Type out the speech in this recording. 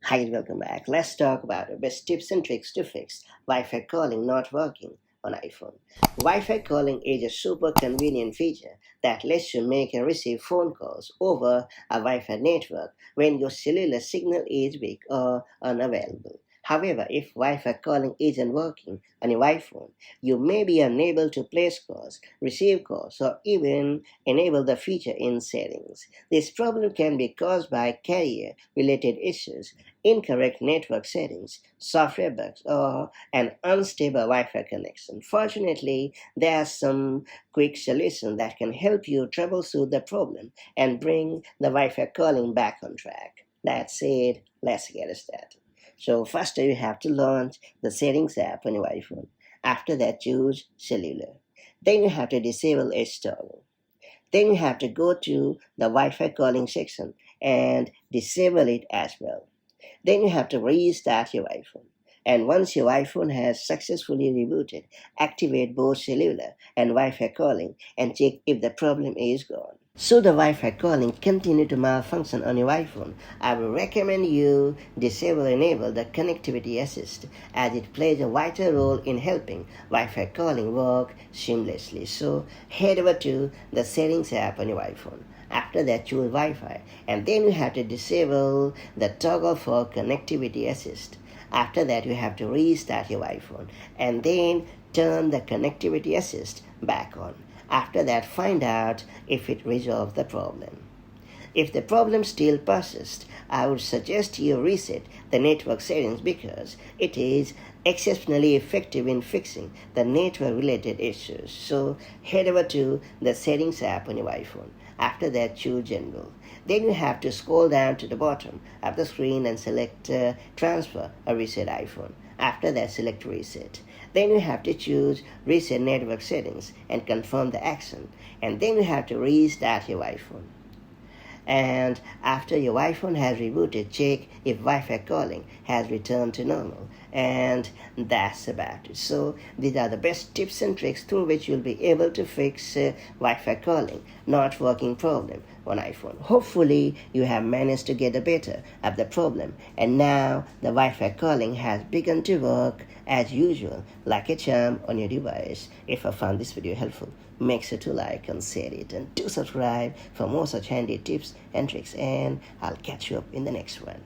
Hi, and welcome back. Let's talk about the best tips and tricks to fix Wi-Fi calling not working on iPhone. Wi-Fi calling is a super convenient feature that lets you make and receive phone calls over a Wi-Fi network when your cellular signal is weak or unavailable. However, if Wi-Fi calling isn't working on your iPhone, you may be unable to place calls, receive calls, or even enable the feature in settings. This problem can be caused by carrier-related issues, incorrect network settings, software bugs, or an unstable Wi-Fi connection. Fortunately, there are some quick solutions that can help you troubleshoot the problem and bring the Wi-Fi calling back on track. That's it. Let's get started. So first you have to launch the settings app on your iPhone. After that, choose cellular. Then you have to disable edge toggle. Then you have to go to the Wi-Fi calling section and disable it as well. Then you have to restart your iPhone. And once your iPhone has successfully rebooted, activate both cellular and Wi-Fi calling and check if the problem is gone. So the Wi-Fi calling continue to malfunction on your iPhone, I will recommend you disable enable the connectivity assist as it plays a vital role in helping Wi-Fi calling work seamlessly. So head over to the settings app on your iPhone. After that, choose Wi-Fi, and then you have to disable the toggle for connectivity assist. After that, you have to restart your iPhone and then turn the connectivity assist back on. After that, find out if it resolves the problem. If the problem still persists, I would suggest you reset the network settings because it is exceptionally effective in fixing the network-related issues. So head over to the settings app on your iPhone. After that, choose General. Then you have to scroll down to the bottom of the screen and select Transfer or Reset iPhone. After that, select Reset. Then you have to choose Reset Network Settings and confirm the action. And then you have to restart your iPhone. And after your iPhone has rebooted, check if Wi-Fi calling has returned to normal. And that's about it. So these are the best tips and tricks through which you'll be able to fix Wi-Fi calling not working problem on iPhone. Hopefully you have managed to get the better of the problem, and now the Wi-Fi calling has begun to work as usual like a charm on your device. If I found this video helpful, make sure to like and share it, and do subscribe for more such handy tips and tricks, and I'll catch you up in the next one.